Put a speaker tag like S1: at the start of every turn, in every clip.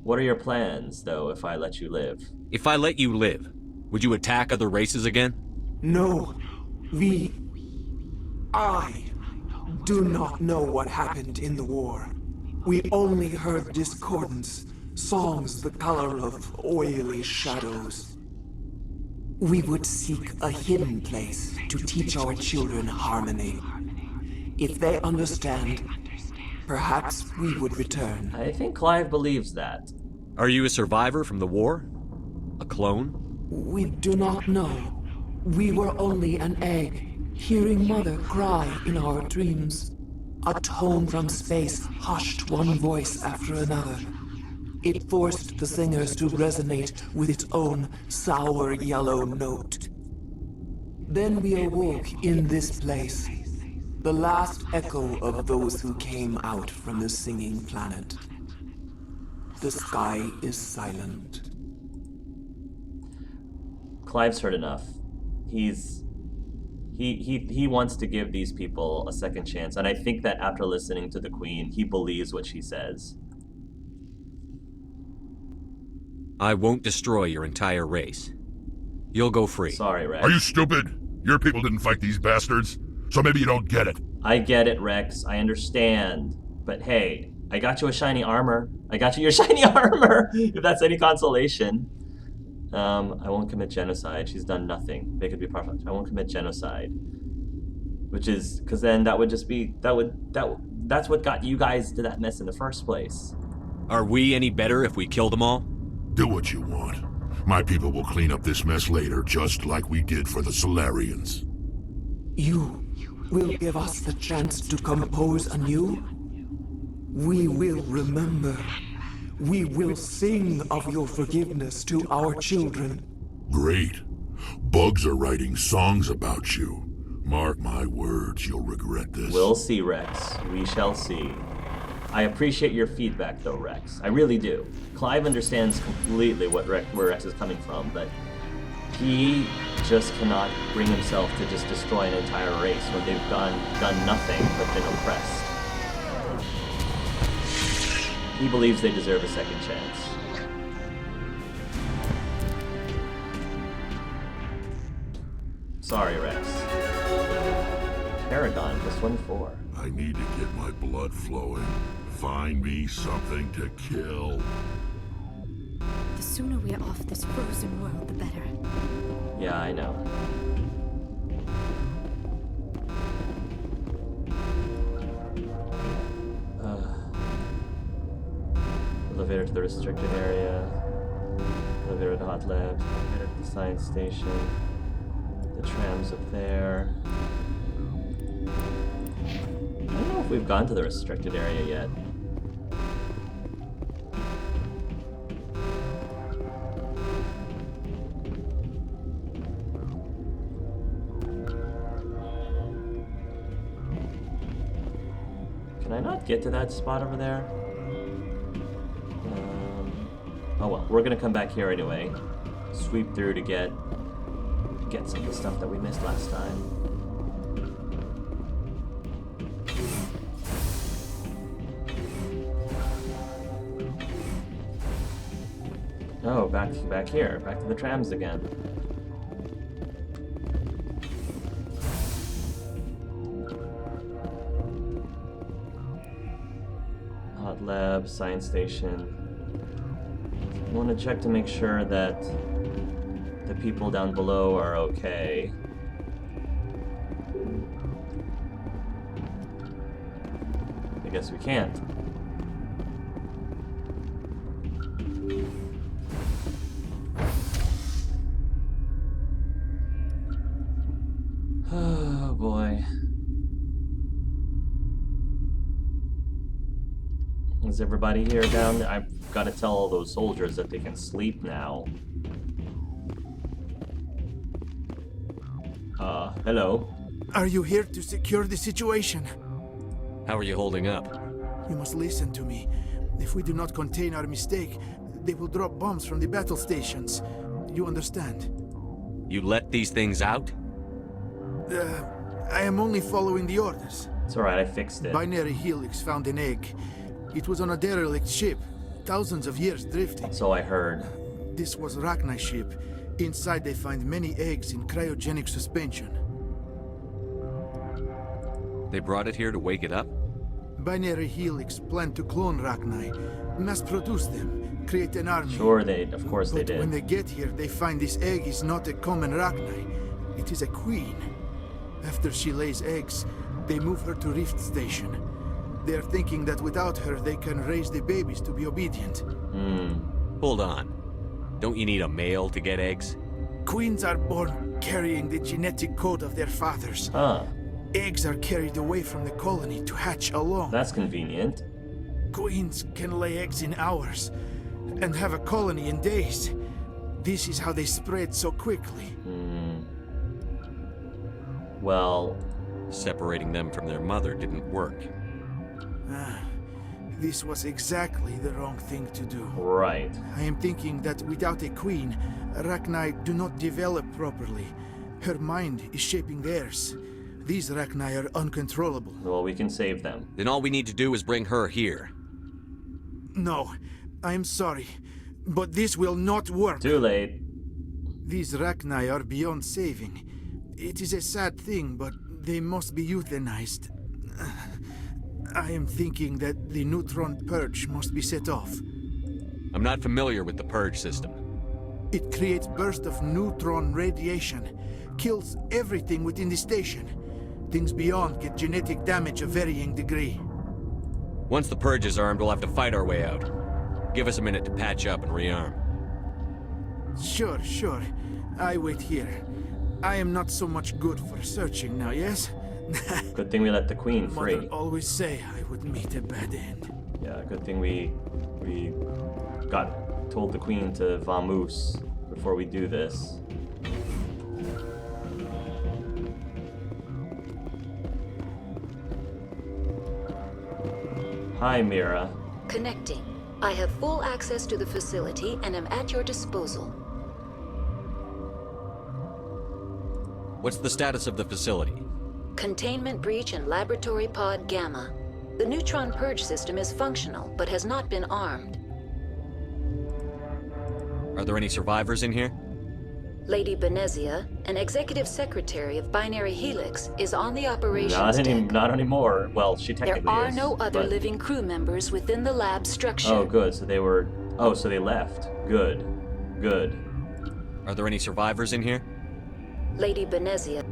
S1: What are your plans, though, if I let you live?
S2: If I let you live, would you attack other races again?
S3: No. I do not know what happened in the war. We only heard discordance, songs the color of oily shadows. We would seek a hidden place to teach our children harmony. If they understand, perhaps we would return.
S1: I think Clive believes that.
S2: Are you a survivor from the war? A clone?
S3: We do not know. We were only an egg, hearing Mother cry in our dreams. A tone from space hushed one voice after another. It forced the singers to resonate with its own sour yellow note. Then we awoke in this place, the last echo of those who came out from the singing planet. The sky is silent.
S1: Clive's heard enough. He wants to give these people a second chance, and I think that after listening to the Queen, he believes what she says.
S2: I won't destroy your entire race. You'll go free.
S1: Sorry, Rex.
S4: Are you stupid? Your people didn't fight these bastards, so maybe you don't get it.
S1: I get it, Rex. I understand. But hey, I got you a shiny armor. I got you your shiny armor, if that's any consolation. I won't commit genocide. She's done nothing. They could be perfect. I won't commit genocide. Which is, because then that would just be, that's what got you guys to that mess in the first place.
S2: Are we any better if we kill them all?
S4: Do what you want. My people will clean up this mess later, just like we did for the Solarians.
S3: You will give us the chance to compose anew? We will remember. We will sing of your forgiveness to our children.
S4: Great. Bugs are writing songs about you. Mark my words, you'll regret this.
S1: We'll see, Rex. We shall see. I appreciate your feedback, though, Rex. I really do. Clive understands completely where Rex is coming from, but he just cannot bring himself to just destroy an entire race when they've done nothing but been oppressed. He believes they deserve a second chance. Sorry, Rex. Paragon, plus 1-4.
S4: I need to get my blood flowing. Find me something to kill.
S5: The sooner we are off this frozen world, the better.
S1: Yeah, I know. Elevator to the restricted area. Elevator to the hot lab. Elevator to the science station. The tram's up there. I don't know if we've gone to the restricted area yet. Can I not get to that spot over there? Oh well, we're gonna come back here anyway. Sweep through to get some of the stuff that we missed last time. Oh, back here. Back to the trams again. Hot lab, science station. I want to check to make sure that the people down below are okay. I guess we can't. Oh boy. Is everybody here down there? I've got to tell all those soldiers that they can sleep now. Hello.
S6: Are you here to secure the situation?
S2: How are you holding up?
S6: You must listen to me. If we do not contain our mistake, they will drop bombs from the battle stations. You understand?
S2: You let these things out?
S6: I am only following the orders.
S1: It's alright, I fixed it.
S6: Binary Helix found an egg. It was on a derelict ship. thousands of years drifting.
S1: So I heard.
S6: This was Rachni's ship. Inside they find many eggs in cryogenic suspension.
S2: They brought it here to wake it up?
S6: Binary Helix planned to clone Rachni, mass produce them, create an army.
S1: Sure, of course they
S6: But
S1: did.
S6: when they get here, they find this egg is not a common Rachni. It is a queen. After she lays eggs, they move her to Rift Station. They are thinking that without her, they can raise the babies to be obedient.
S2: Hold on. Don't you need a male to get eggs?
S6: Queens are born carrying the genetic code of their fathers.
S1: Huh.
S6: Eggs are carried away from the colony to hatch alone.
S1: That's convenient.
S6: Queens can lay eggs in hours and have a colony in days. This is how they spread so quickly.
S1: Well,
S2: Separating them from their mother didn't work.
S6: This was exactly the wrong thing to do.
S1: right.
S6: I am thinking that without a queen, Rachni do not develop properly. Her mind is shaping theirs. These Rachni are uncontrollable.
S1: Well, we can save them.
S2: Then all we need to do is bring her here.
S6: No, I am sorry, but this will not work.
S1: Too late.
S6: These Rachni are beyond saving. It is a sad thing, but they must be euthanized. I am thinking that the neutron purge must be set off.
S2: I'm not familiar with the purge system.
S6: It creates bursts of neutron radiation, kills everything within the station. Things beyond get genetic damage of varying degree.
S2: Once the purge is armed, we'll have to fight our way out. Give us a minute to patch up and rearm.
S6: Sure. I wait here. I am not so much good for searching now, yes?
S1: Good thing we let the queen free.
S6: Mother always say I would meet a bad end.
S1: Yeah, good thing we told the queen to vamoose before we do this. Hi, Mira.
S7: Connecting. I have full access to the facility and am at your disposal.
S2: What's the status of the facility?
S7: Containment breach in Laboratory Pod Gamma. The neutron purge system is functional, but has not been armed.
S2: Are there any survivors in here?
S7: Lady Benezia, an executive secretary of Binary Helix, is on the operations deck.
S1: Not anymore. Well, she technically
S7: There are
S1: is,
S7: no other
S1: but-
S7: living crew members within the lab structure.
S1: Oh, good. So they were... Oh, so they left. Good.
S2: Are there any survivors in here?
S7: Lady Benezia,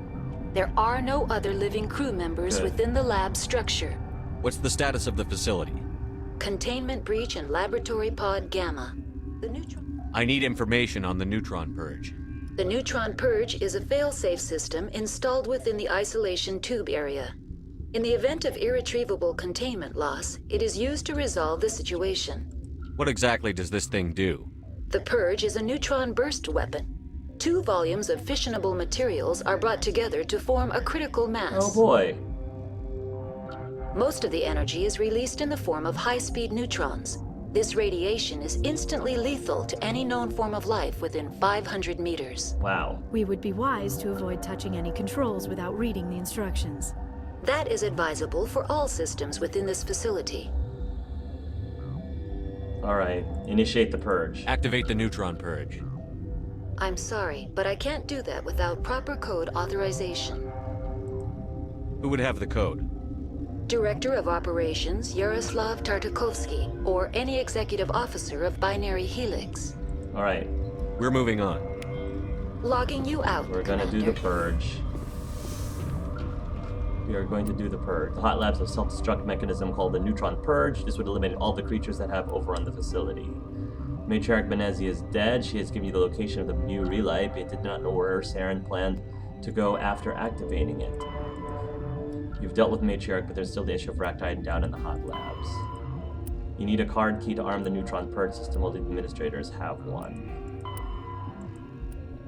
S7: there are no other living crew members
S1: Good.
S7: within the lab structure.
S2: What's the status of the facility?
S7: Containment breach in Laboratory Pod Gamma.
S2: I need information on the neutron purge.
S7: The neutron purge is a fail-safe system installed within the isolation tube area. In the event of irretrievable containment loss, it is used to resolve the situation.
S2: What exactly does this thing do?
S7: The purge is a neutron burst weapon. 2 volumes of fissionable materials are brought together to form a critical mass.
S1: Oh boy.
S7: Most of the energy is released in the form of high-speed neutrons. This radiation is instantly lethal to any known form of life within 500 meters.
S1: Wow.
S5: We would be wise to avoid touching any controls without reading the instructions.
S7: That is advisable for all systems within this facility.
S1: Alright. Initiate the purge.
S2: Activate the neutron purge.
S7: I'm sorry, but I can't do that without proper code authorization.
S2: Who would have the code?
S7: Director of Operations Yaroslav Tartakovsky, or any executive officer of Binary Helix.
S1: Alright.
S2: We're moving on.
S7: Logging you out,
S1: We're gonna do the purge. We are going to do the purge. The hot labs have a self-destruct mechanism called the neutron purge. This would eliminate all the creatures that have overrun the facility. Matriarch Benezia is dead. She has given you the location of the new relay, but did not know where Saren planned to go after activating it. You've dealt with Matriarch, but there's still the issue of Rachni down in the hot labs. You need a card key to arm the neutron purge system. All the administrators have one.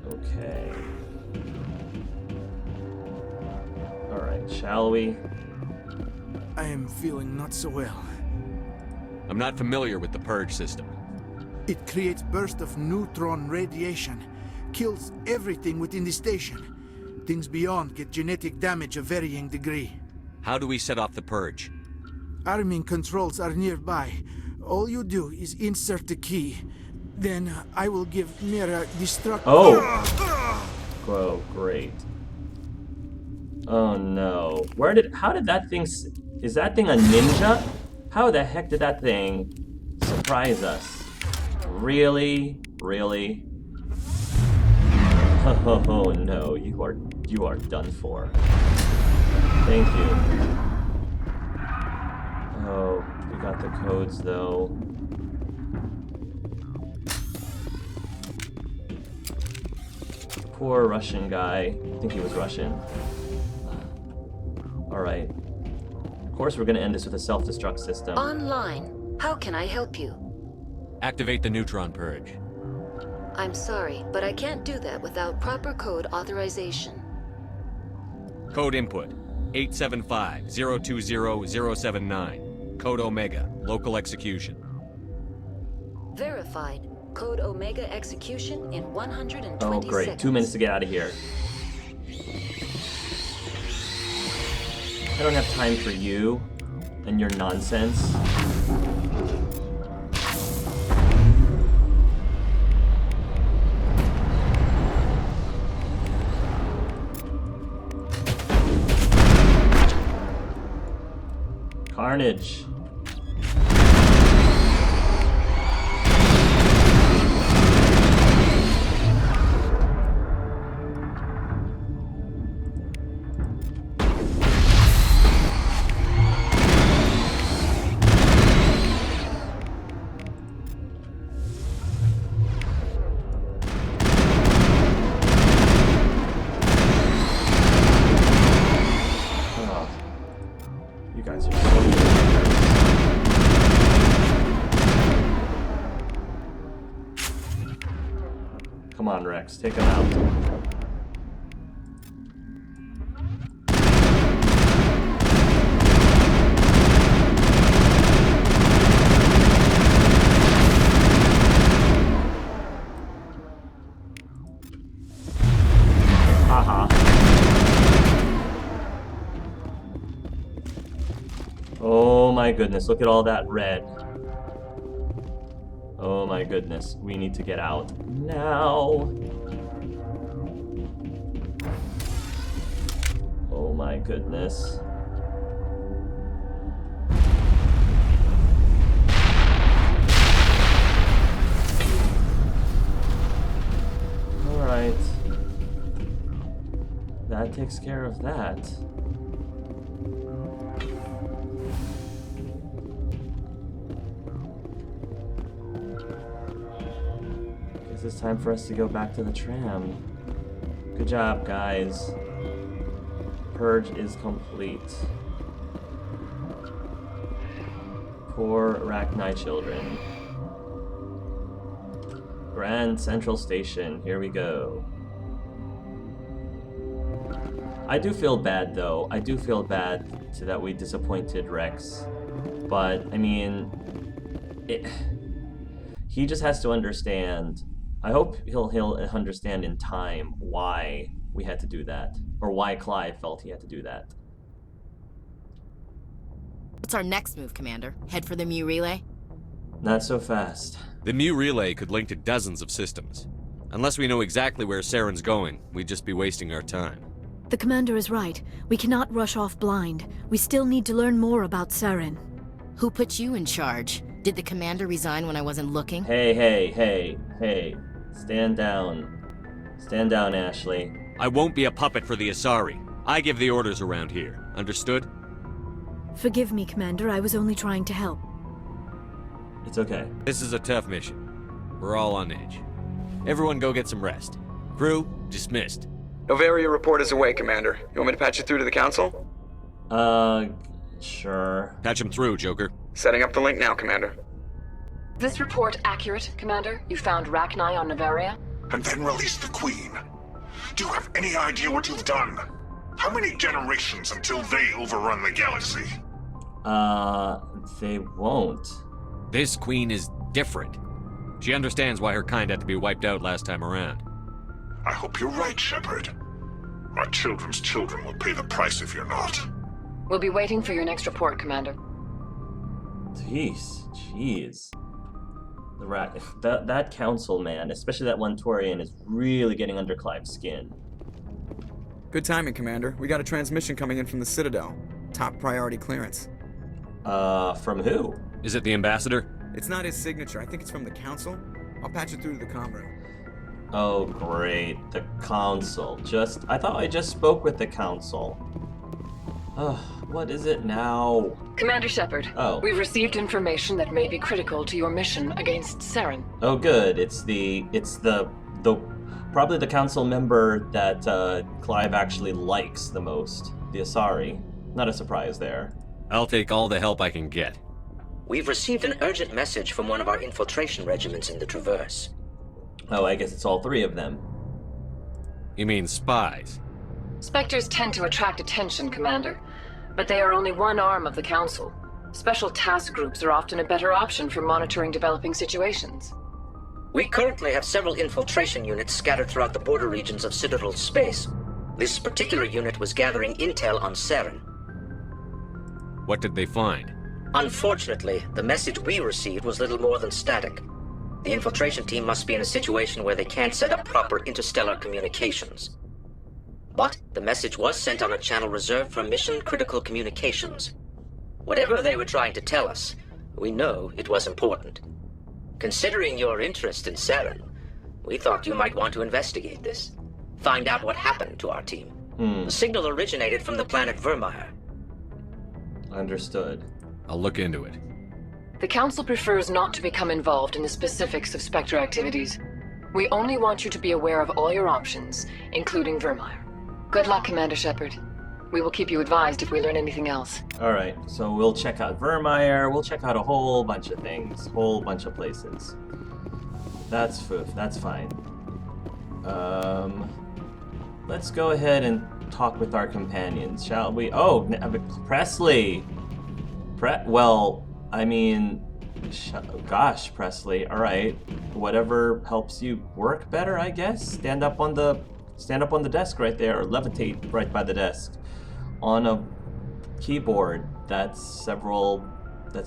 S1: Okay. Alright, shall we?
S6: I am feeling not so well.
S2: I'm not familiar with the purge system.
S6: It creates bursts of neutron radiation, kills everything within the station. Things beyond get genetic damage of varying degree.
S2: How do we set off the purge?
S6: Arming controls are nearby. All you do is insert the key. Then I will give Mira destruct.
S1: Oh! Whoa, great. Oh no. How did that thing, is that thing a ninja? How the heck did that thing surprise us? Really? Really? Oh no, you are done for. Thank you. Oh, we got the codes though. Poor Russian guy. I think he was Russian. Alright. Of course we're gonna end this with a self-destruct system.
S7: Online. How can I help you?
S2: Activate the neutron purge.
S7: I'm sorry, but I can't do that without proper code authorization.
S2: Code input 875-020-079. Code Omega. Local execution.
S7: Verified. Code Omega execution in 120
S1: Oh great,
S7: seconds.
S1: 2 minutes to get out of here. I don't have time for you and your nonsense. Carnage. You guys are so weird. Come on, Rex, take him out. Haha. Oh my goodness, look at all that red. Oh my goodness, we need to get out now. Oh my goodness. Alright. That takes care of that. Guess it's time for us to go back to the tram. Good job, guys. Purge is complete. Poor rachni children. Grand Central Station, here we go. I do feel bad though. I do feel bad that we disappointed Rex. But, I mean, he just has to understand. I hope he'll understand in time why we had to do that. Or why Clive felt he had to do that.
S8: What's our next move, Commander? Head for the Mu relay?
S1: Not so fast.
S2: The Mu relay could link to dozens of systems. Unless we know exactly where Saren's going, we'd just be wasting our time.
S5: The commander is right. We cannot rush off blind. We still need to learn more about Saren.
S8: Who put you in charge? Did the commander resign when I wasn't looking?
S1: Hey. Stand down. Stand down, Ashley.
S2: I won't be a puppet for the Asari. I give the orders around here. Understood?
S5: Forgive me, Commander. I was only trying to help.
S1: It's okay.
S2: This is a tough mission. We're all on edge. Everyone go get some rest. Crew, dismissed.
S9: Novaria report is away, Commander. You want me to patch it through to the Council?
S1: Sure.
S2: Patch him through, Joker.
S9: Setting up the link now, Commander.
S10: This report accurate, Commander? You found rachni on Novaria?
S4: And then release the Queen. Do you have any idea what you've done? How many generations until they overrun the galaxy?
S1: They won't.
S2: This queen is different. She understands why her kind had to be wiped out last time around.
S4: I hope you're right, Shepard. Our children's children will pay the price if you're not.
S10: We'll be waiting for your next report, Commander.
S1: Jeez. The rat, that council man, especially that one Torian, is really getting under Clive's skin.
S9: Good timing, Commander. We got a transmission coming in from the Citadel. Top priority clearance.
S1: From who?
S2: Is it the ambassador?
S9: It's not his signature. I think it's from the Council. I'll patch it through to the comm room.
S1: Oh, great. The council. I thought I just spoke with the council. What is it now?
S10: Commander Shepard.
S1: Oh.
S10: We've received information that may be critical to your mission against Saren.
S1: Oh, good. It's the probably the council member that Clive actually likes the most. The Asari. Not a surprise there.
S2: I'll take all the help I can get.
S11: We've received an urgent message from one of our infiltration regiments in the Traverse.
S1: Oh, I guess it's all three of them.
S2: You mean spies?
S10: Spectres tend to attract attention, Commander, but they are only one arm of the Council. Special task groups are often a better option for monitoring developing situations.
S11: We currently have several infiltration units scattered throughout the border regions of Citadel space. This particular unit was gathering intel on Saren.
S2: What did they find?
S11: Unfortunately, the message we received was little more than static. The infiltration team must be in a situation where they can't set up proper interstellar communications. But the message was sent on a channel reserved for mission-critical communications. Whatever they were trying to tell us, we know it was important. Considering your interest in Saren, we thought you might want to investigate this. Find out what happened to our team. The signal originated from the planet Vermeer.
S1: Understood.
S2: I'll look into it.
S10: The Council prefers not to become involved in the specifics of Spectre activities. We only want you to be aware of all your options, including Vermeer. Good luck, Commander Shepard. We will keep you advised if we learn anything else.
S1: Alright, so we'll check out Vermeer, we'll check out a whole bunch of things, whole bunch of places. That's fine. Let's go ahead and talk with our companions, shall we? Oh, Presley! Well, I mean, gosh, Presley, alright. Whatever helps you work better, I guess? Stand up on the desk right there, or levitate right by the desk. On a keyboard that's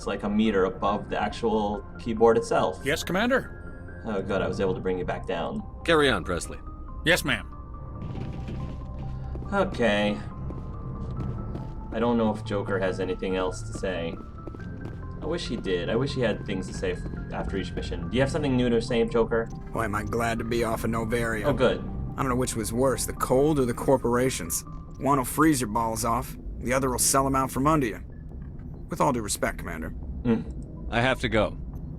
S1: like a meter above the actual keyboard itself.
S12: Yes, Commander?
S1: Oh good, I was able to bring you back down.
S2: Carry on, Presley.
S12: Yes, ma'am.
S1: Okay. I don't know if Joker has anything else to say. I wish he did. I wish he had things to say after each mission. Do you have something new to say, Joker?
S9: Boy, am I glad to be off of Novaria.
S1: Oh, good.
S9: I don't know which was worse, the cold or the corporations. One will freeze your balls off, the other will sell them out from under you. With all due respect, Commander.
S2: I have to go.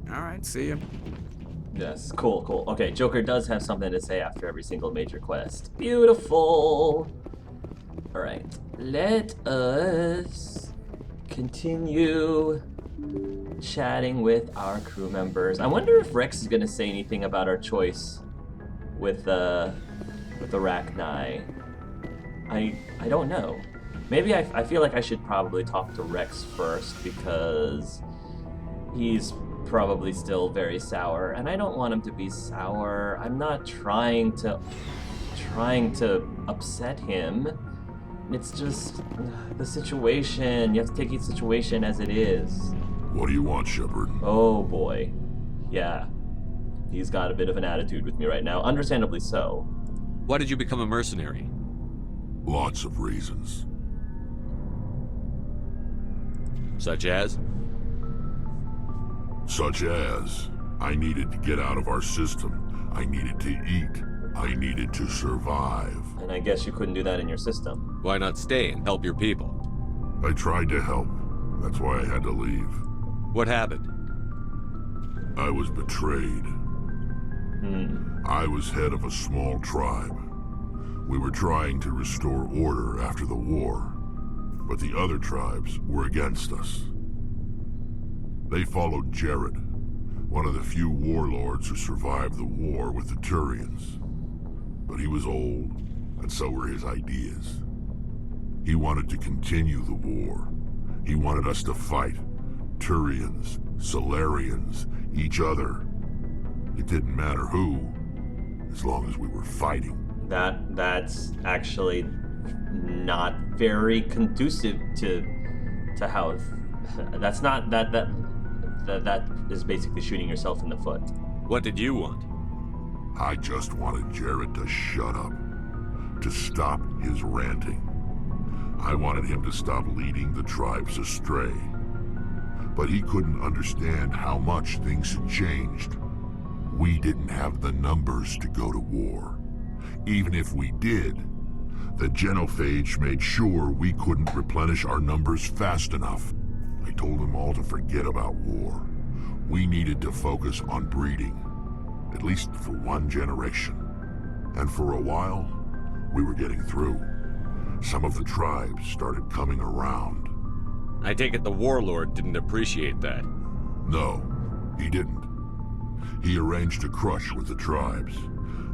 S9: Alright, see you.
S1: Yes, cool. Okay, Joker does have something to say after every single major quest. Beautiful! Alright, let us continue chatting with our crew members. I wonder if Rex is gonna say anything about our choice with the rachni. I don't know. Maybe I feel like I should probably talk to Rex first because he's probably still very sour, and I don't want him to be sour. I'm not trying to upset him. It's just the situation. You have to take each situation as it is.
S4: What do you want, Shepard?
S1: Oh boy. Yeah. He's got a bit of an attitude with me right now, understandably so.
S2: Why did you become a mercenary?
S4: Lots of reasons.
S2: Such as?
S4: Such as, I needed to get out of our system. I needed to eat. I needed to survive.
S1: And I guess you couldn't do that in your system.
S2: Why not stay and help your people?
S4: I tried to help. That's why I had to leave.
S2: What happened?
S4: I was betrayed. I was head of a small tribe. We were trying to restore order after the war, but the other tribes were against us. They followed Jared, one of the few warlords who survived the war with the Turians. But he was old, and so were his ideas. He wanted to continue the war. He wanted us to fight. Turians, Solarians, each other. It didn't matter who, as long as we were fighting.
S1: That's actually not very conducive to how. That's not that that is basically shooting yourself in the foot.
S2: What did you want?
S4: I just wanted Jared to shut up, to stop his ranting. I wanted him to stop leading the tribes astray. But he couldn't understand how much things had changed. We didn't have the numbers to go to war. Even if we did, the genophage made sure we couldn't replenish our numbers fast enough. I told them all to forget about war. We needed to focus on breeding, at least for one generation. And for a while, we were getting through. Some of the tribes started coming around.
S2: I take it the warlord didn't appreciate that.
S4: No, he didn't. He arranged a crush with the tribes,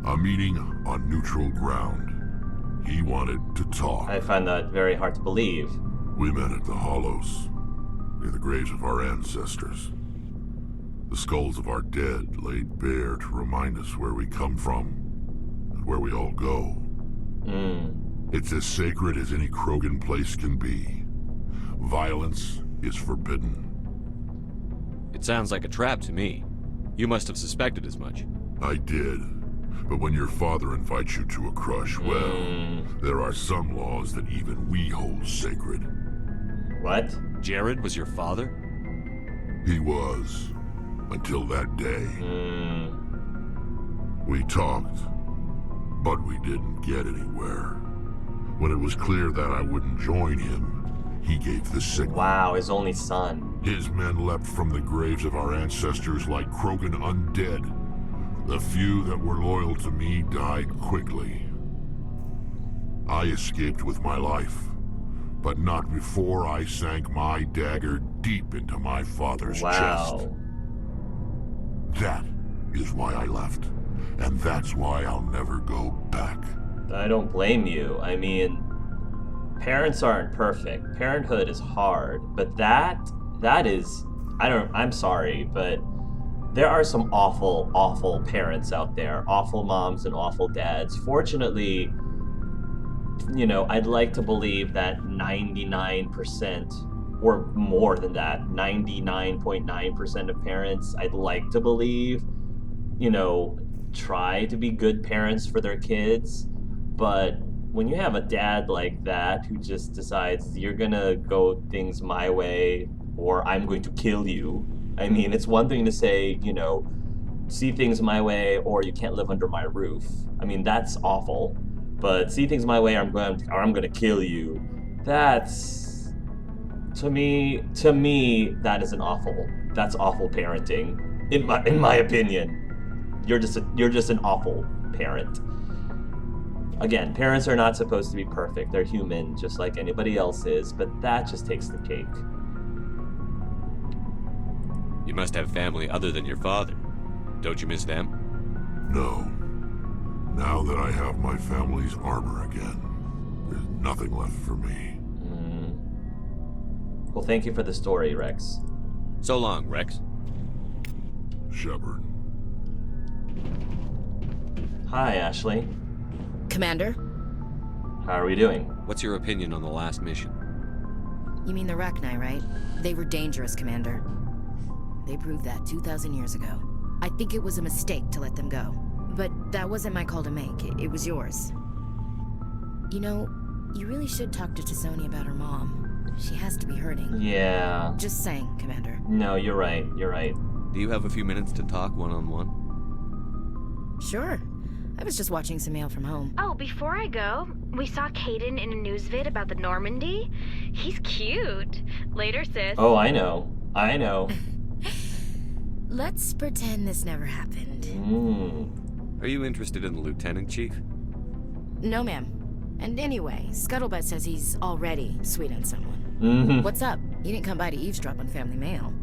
S4: a meeting on neutral ground. He wanted to talk.
S1: I find that very hard to believe.
S4: We met at the Hollows, near the graves of our ancestors. The skulls of our dead laid bare to remind us where we come from and where we all go. It's as sacred as any Krogan place can be. Violence is forbidden.
S2: It sounds like a trap to me. You must have suspected as much.
S4: I did. But when your father invites you to a crush, well, there are some laws that even we hold sacred.
S1: What?
S2: Jared was your father?
S4: He was. Until that day. We talked, but we didn't get anywhere. When it was clear that I wouldn't join him, he gave the signal.
S1: Wow, his only son.
S4: His men leapt from the graves of our ancestors like Krogan undead. The few that were loyal to me died quickly. I escaped with my life, but not before I sank my dagger deep into my father's chest. That is why I left, and that's why I'll never go back.
S1: I don't blame you. I mean, parents aren't perfect. Parenthood is hard, but that is, I'm sorry, but there are some awful, awful parents out there. Awful moms and awful dads. Fortunately, you know, I'd like to believe that 99% or more than that, 99.9% of parents, I'd like to believe, you know, try to be good parents for their kids. But when you have a dad like that who just decides you're gonna go things my way or I'm going to kill you, I mean, it's one thing to say, you know, see things my way or you can't live under my roof. I mean, that's awful. But see things my way or I'm gonna kill you. That's, to me, that is that's awful parenting. In my opinion, you're just an awful parent. Again, parents are not supposed to be perfect. They're human, just like anybody else is, but that just takes the cake.
S2: You must have family other than your father. Don't you miss them?
S4: No. Now that I have my family's armor again, there's nothing left for me.
S1: Well, thank you for the story, Rex.
S2: So long, Rex.
S4: Shepard.
S1: Hi, Ashley.
S8: Commander?
S1: How are we doing?
S2: What's your opinion on the last mission?
S8: You mean the rachni, right? They were dangerous, Commander. They proved that 2,000 years ago. I think it was a mistake to let them go. But that wasn't my call to make. It was yours. You know, you really should talk to T'Soni about her mom. She has to be hurting.
S1: Yeah.
S8: Just saying, Commander.
S1: No, you're right. You're right.
S2: Do you have a few minutes to talk one-on-one?
S8: Sure. I was just watching some mail from home.
S13: Oh, before I go, we saw Caden in a news vid about the Normandy. He's cute. Later, sis.
S1: Oh, I know. I know.
S8: Let's pretend this never happened.
S2: Are you interested in the Lieutenant Chief?
S8: No, ma'am. And anyway, Scuttlebutt says he's already sweet on someone. What's up? You didn't come by to eavesdrop on family mail.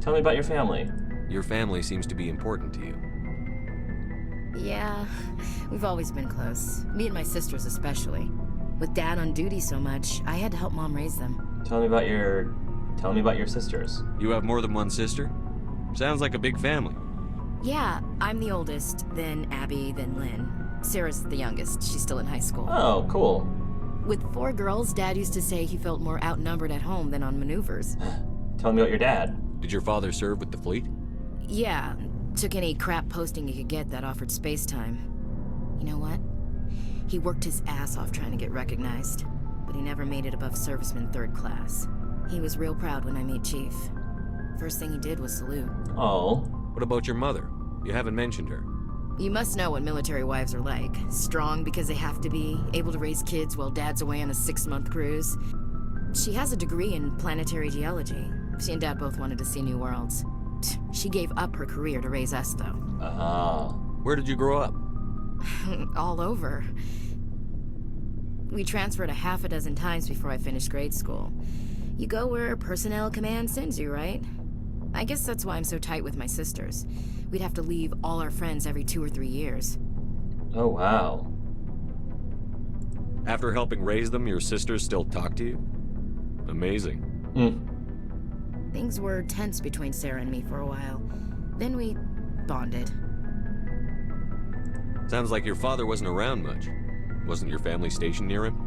S1: Tell me about your family.
S2: Your family seems to be important to you.
S8: Yeah, we've always been close. Me and my sisters especially. With Dad on duty so much, I had to help Mom raise them.
S1: Tell me about your sisters.
S2: You have more than one sister? Sounds like a big family.
S8: Yeah, I'm the oldest, then Abby, then Lynn. Sarah's the youngest. She's still in high school.
S1: Oh, cool.
S8: With 4 girls, Dad used to say he felt more outnumbered at home than on maneuvers.
S1: Tell me about your dad.
S2: Did your father serve with the fleet?
S8: Yeah, took any crap posting he could get that offered space time. You know what? He worked his ass off trying to get recognized, but he never made it above serviceman 3rd class. He was real proud when I met Chief. First thing he did was salute.
S1: Oh.
S2: What about your mother? You haven't mentioned her.
S8: You must know what military wives are like. Strong because they have to be, able to raise kids while dad's away on a 6-month cruise. She has a degree in planetary geology. She and dad both wanted to see new worlds. She gave up her career to raise us, though.
S2: Where did you grow up?
S8: All over. We transferred a half a dozen times before I finished grade school. You go where personnel command sends you, right? I guess that's why I'm so tight with my sisters. We'd have to leave all our friends every 2 or 3 years.
S1: Oh, wow.
S2: After helping raise them, your sisters still talk to you? Amazing.
S8: Things were tense between Sarah and me for a while. Then we bonded.
S2: Sounds like your father wasn't around much. Wasn't your family stationed near him?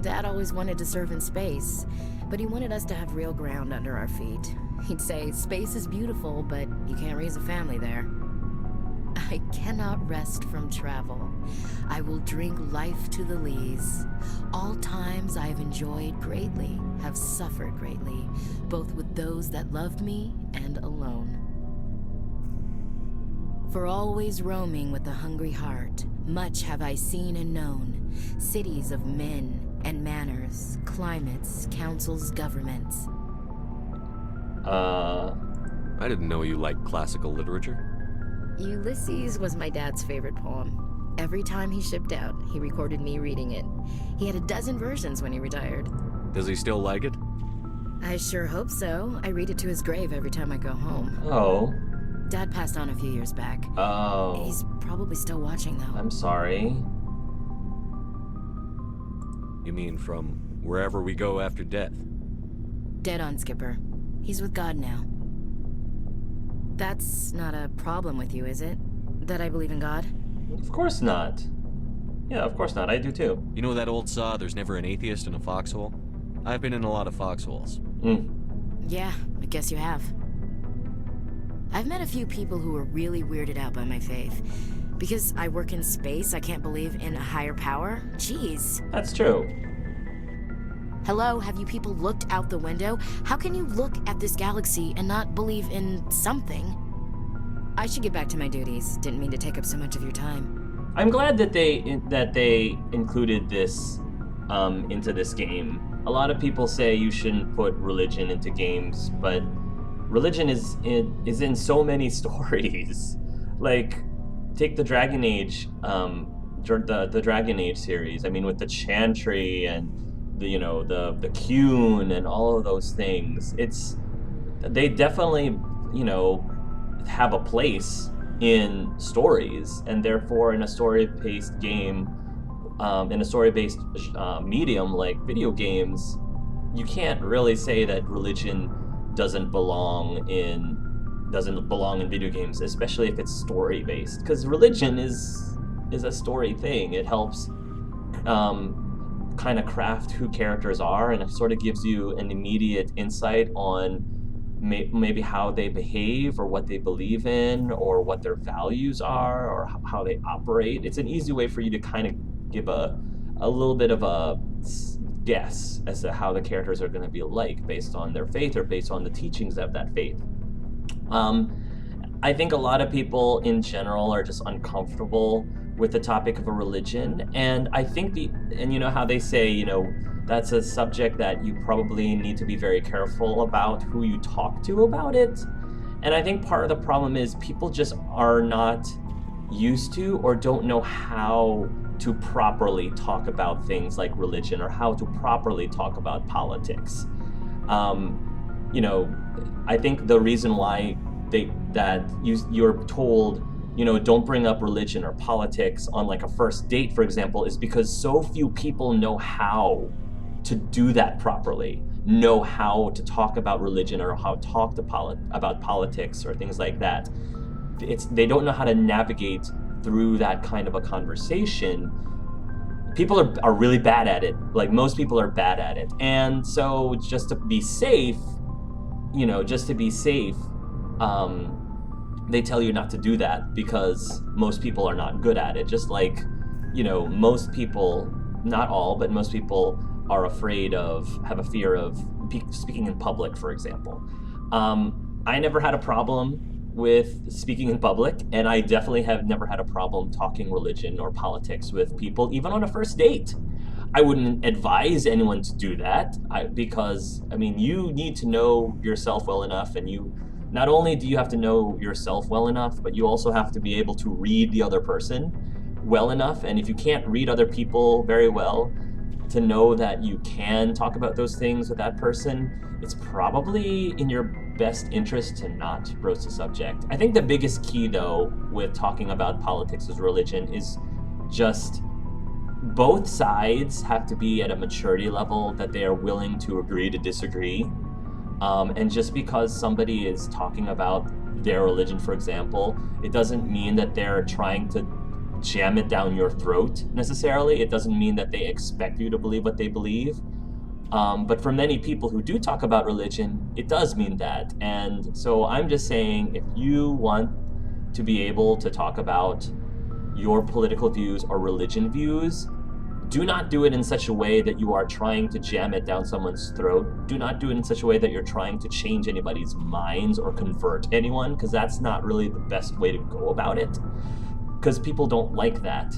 S8: Dad always wanted to serve in space, but he wanted us to have real ground under our feet. He'd say, space is beautiful, but you can't raise a family there. I cannot rest from travel. I will drink life to the lees. All times I have enjoyed greatly, have suffered greatly, both with those that loved me and alone. For always roaming with a hungry heart, much have I seen and known, cities of men and manners, climates, councils, governments.
S2: I didn't know you liked classical literature.
S8: Ulysses was my dad's favorite poem. Every time he shipped out, he recorded me reading it. He had a dozen versions when he retired.
S2: Does he still like it?
S8: I sure hope so. I read it to his grave every time I go home.
S1: Oh.
S8: Dad passed on a few years back.
S1: Oh.
S8: He's probably still watching, though.
S1: I'm sorry.
S2: You mean from wherever we go after death?
S8: Dead on, Skipper. He's with God now. That's not a problem with you, is it? That I believe in God?
S1: Of course not. Yeah, of course not. I do too.
S2: You know that old saw, there's never an atheist in a foxhole? I've been in a lot of foxholes.
S8: Yeah, I guess you have. I've met a few people who were really weirded out by my faith. Because I work in space, I can't believe in a higher power? Jeez.
S1: That's true.
S8: Hello, have you people looked out the window? How can you look at this galaxy and not believe in something? I should get back to my duties. Didn't mean to take up so much of your time.
S1: I'm glad that they included this into this game. A lot of people say you shouldn't put religion into games, but religion is in so many stories. Like, take the Dragon Age, the Dragon Age series. I mean, with the Chantry and the Qun and all of those things. They definitely have a place in stories, and therefore in a story-based game, in a story-based medium like video games, you can't really say that religion doesn't belong in video games, especially if it's story-based, because religion is a story thing. It helps kind of craft who characters are, and it sort of gives you an immediate insight on maybe how they behave, or what they believe in, or what their values are, or how they operate. It's an easy way for you to kind of give a little bit of a guess as to how the characters are going to be like, based on their faith or based on the teachings of that faith. I think a lot of people in general are just uncomfortable with the topic of a religion, and I think and you know how they say, that's a subject that you probably need to be very careful about who you talk to about it. And I think part of the problem is people just are not used to or don't know how to properly talk about things like religion, or how to properly talk about politics. I think the reason why you're told, don't bring up religion or politics on like a first date, for example, is because so few people know how to do that properly, know how to talk about religion, or how to talk about politics or things like that. They don't know how to navigate through that kind of a conversation. People are really bad at it. Like, most people are bad at it. And so just to be safe, you know, just to be safe, they tell you not to do that because most people are not good at it. Just like, you know, most people, not all, but most people are have a fear of speaking in public, for example. I never had a problem with speaking in public, and I definitely have never had a problem talking religion or politics with people, even on a first date. I wouldn't advise anyone to do that because, I mean, you need to know yourself well enough, and not only do you have to know yourself well enough, but you also have to be able to read the other person well enough. And if you can't read other people very well to know that you can talk about those things with that person, it's probably in your best interest to not broach the subject. I think the biggest key, though, with talking about politics as religion is just both sides have to be at a maturity level that they are willing to agree to disagree. And just because somebody is talking about their religion, for example, it doesn't mean that they're trying to jam it down your throat necessarily. It doesn't mean that they expect you to believe what they believe. But for many people who do talk about religion, it does mean that. And so I'm just saying, if you want to be able to talk about your political views or religion views, do not do it in such a way that you are trying to jam it down someone's throat. Do not do it in such a way that you're trying to change anybody's minds or convert anyone, because that's not really the best way to go about it, because people don't like that.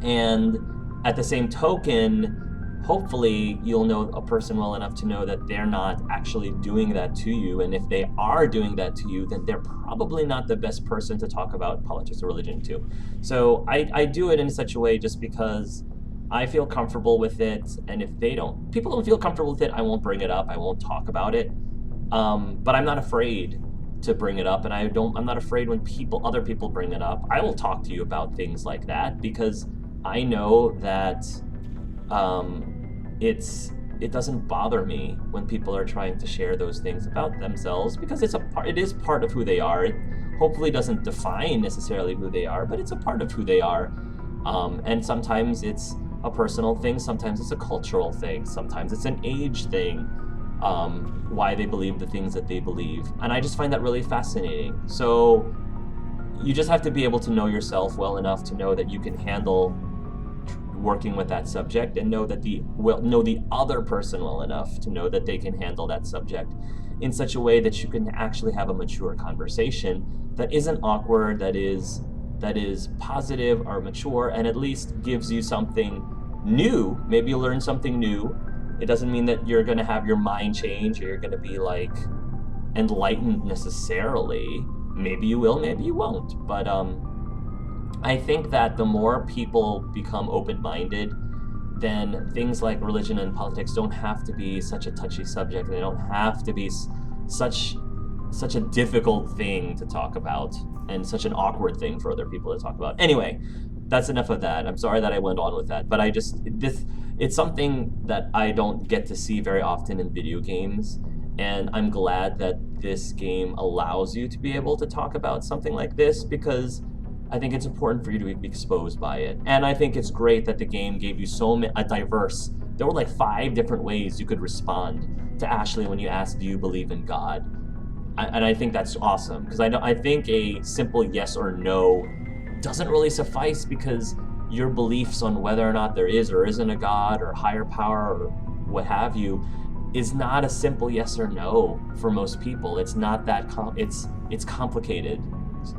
S1: And at the same token, hopefully you'll know a person well enough to know that they're not actually doing that to you. And if they are doing that to you, then they're probably not the best person to talk about politics or religion to. So I do it in such a way just because I feel comfortable with it. And if people don't feel comfortable with it, I won't bring it up. I won't talk about it. But I'm not afraid to bring it up. And I'm not afraid when other people bring it up. I will talk to you about things like that because I know that it doesn't bother me when people are trying to share those things about themselves, because it is part of who they are. It hopefully doesn't define necessarily who they are, but it's a part of who they are. And sometimes it's a personal thing, sometimes it's a cultural thing, sometimes it's an age thing, why they believe the things that they believe. And I just find that really fascinating. So you just have to be able to know yourself well enough to know that you can handle working with that subject, and know the other person well enough to know that they can handle that subject in such a way that you can actually have a mature conversation that isn't awkward, that is positive or mature, and at least gives you something new. Maybe you'll learn something new. It doesn't mean that you're going to have your mind change or you're going to be like enlightened necessarily. Maybe you will, maybe you won't. But I think that the more people become open-minded, then things like religion and politics don't have to be such a touchy subject. They don't have to be such a difficult thing to talk about and such an awkward thing for other people to talk about. Anyway, that's enough of that. I'm sorry that I went on with that, but it's something that I don't get to see very often in video games, and I'm glad that this game allows you to be able to talk about something like this, because I think it's important for you to be exposed by it. And I think it's great that the game gave you there were like 5 different ways you could respond to Ashley when you asked, do you believe in God? And I think that's awesome, because I think a simple yes or no doesn't really suffice, because your beliefs on whether or not there is or isn't a God or higher power or what have you is not a simple yes or no for most people. It's not that it's complicated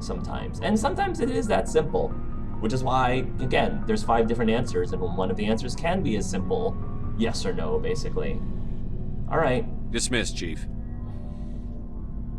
S1: sometimes, and sometimes it is that simple, which is why, again, there's 5 different answers, and one of the answers can be a simple yes or no, basically. All right.
S2: Dismissed, Chief.